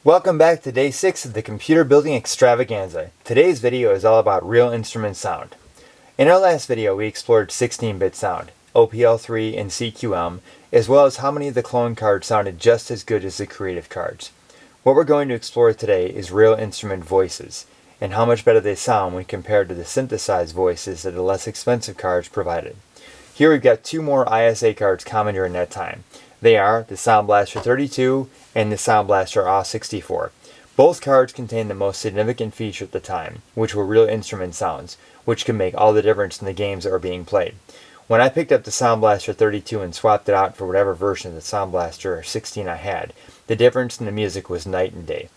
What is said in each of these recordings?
Welcome back to day 6 of the Computer Building Extravaganza. Today's video is all about real instrument sound. In our last video we explored 16-bit sound, OPL3 and CQM, as well as how many of the clone cards sounded just as good as the creative cards. What we're going to explore today is real instrument voices, and how much better they sound when compared to the synthesized voices that the less expensive cards provided. Here we've got two more ISA cards common during that time. They are the Sound Blaster 32 and the Sound Blaster A64. Both cards contain the most significant feature at the time, which were real instrument sounds, which can make all the difference in the games that were being played. When I picked up the Sound Blaster 32 and swapped it out for whatever version of the Sound Blaster 16 I had, the difference in the music was night and day.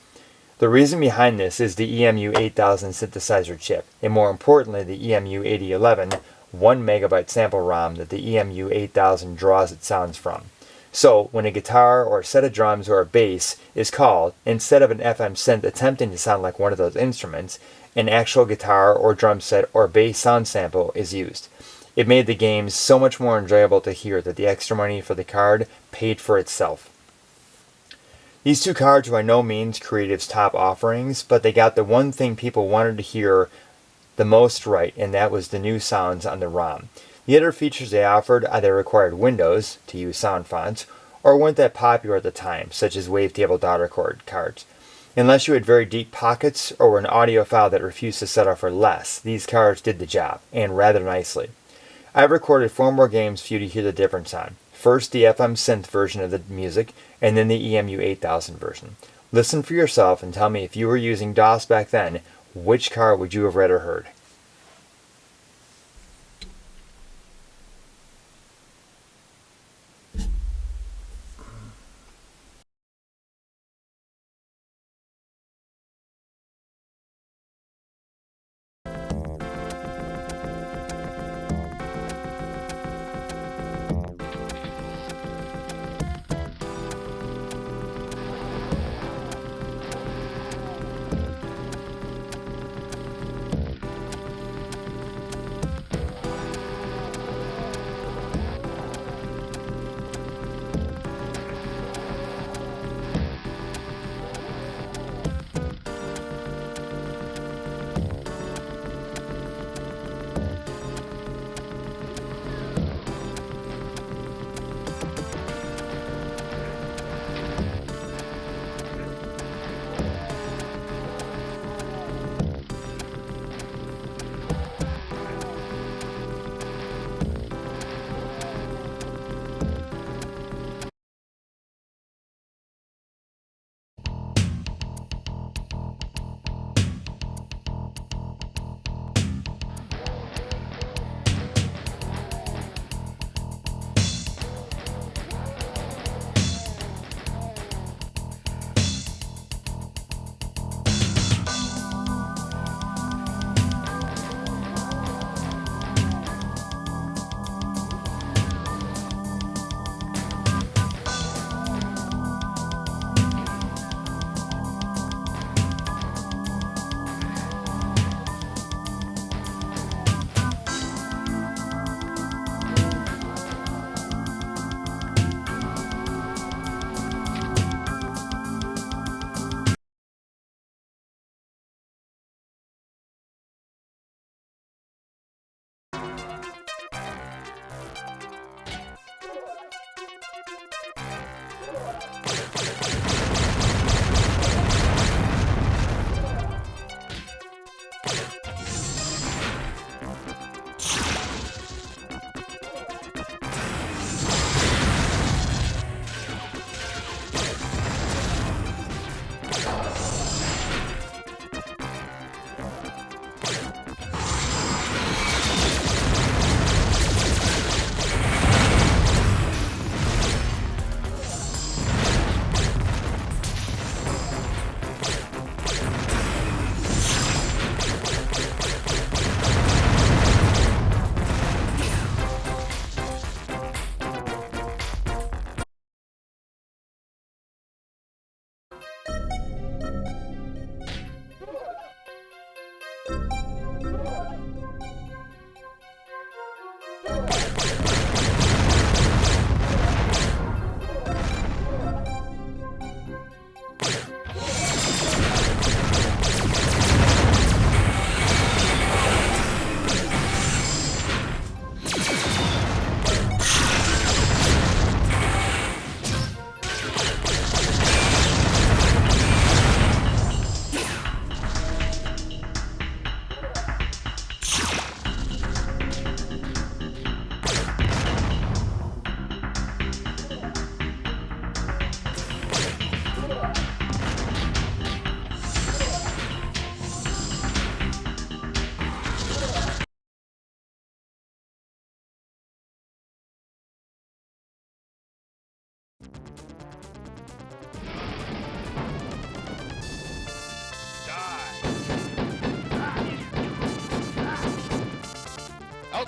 The reason behind this is the EMU 8000 synthesizer chip, and more importantly the EMU 8011 1 megabyte sample ROM that the EMU 8000 draws its sounds from. So, when a guitar or a set of drums or a bass is called, instead of an FM synth attempting to sound like one of those instruments, an actual guitar or drum set or bass sound sample is used. It made the games so much more enjoyable to hear that the extra money for the card paid for itself. These two cards were by no means Creative's top offerings, but they got the one thing people wanted to hear the most right, and that was the new sounds on the ROM. The other features they offered either required Windows to use sound fonts, or weren't that popular at the time, such as wavetable data record cards. Unless you had very deep pockets or were an audiophile that refused to settle for less, these cards did the job, and rather nicely. I've recorded 4 more games for you to hear the difference on. First the FM synth version of the music, and then the EMU 8000 version. Listen for yourself and tell me if you were using DOS back then, which card would you have rather heard?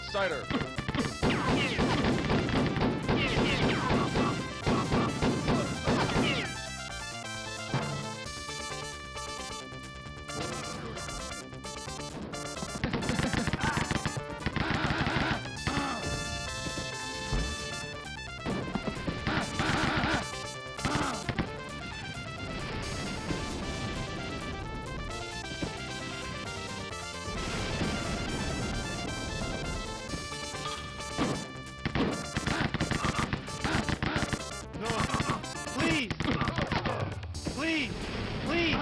Cider. Please! Please! Please!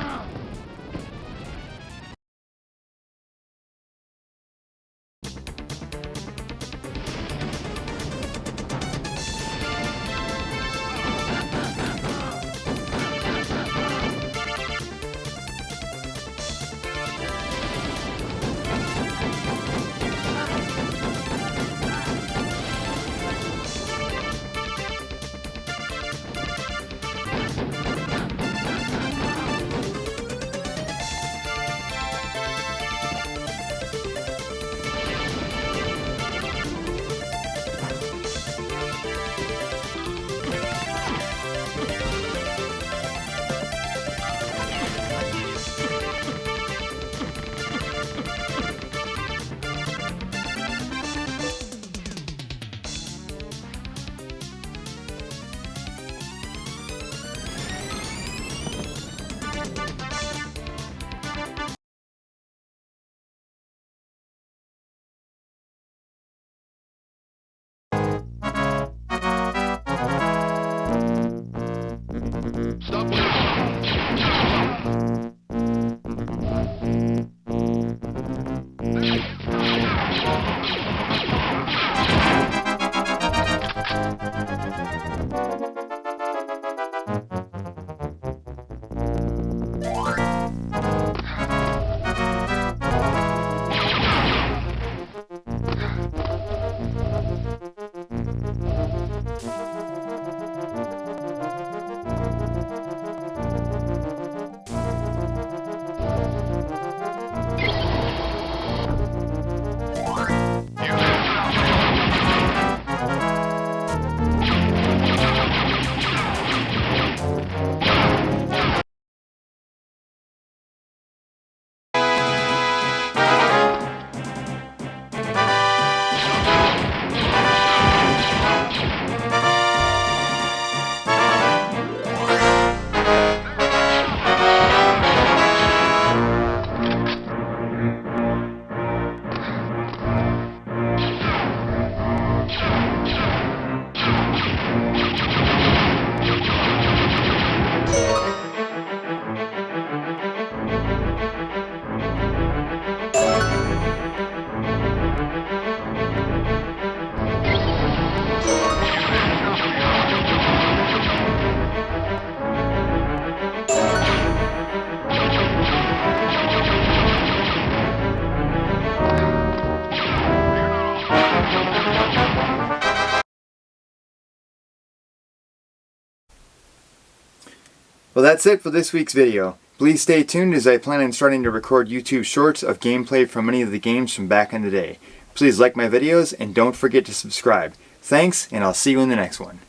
Well, that's it for this week's video. Please stay tuned as I plan on starting to record YouTube shorts of gameplay from many of the games from back in the day. Please like my videos and don't forget to subscribe. Thanks, and I'll see you in the next one.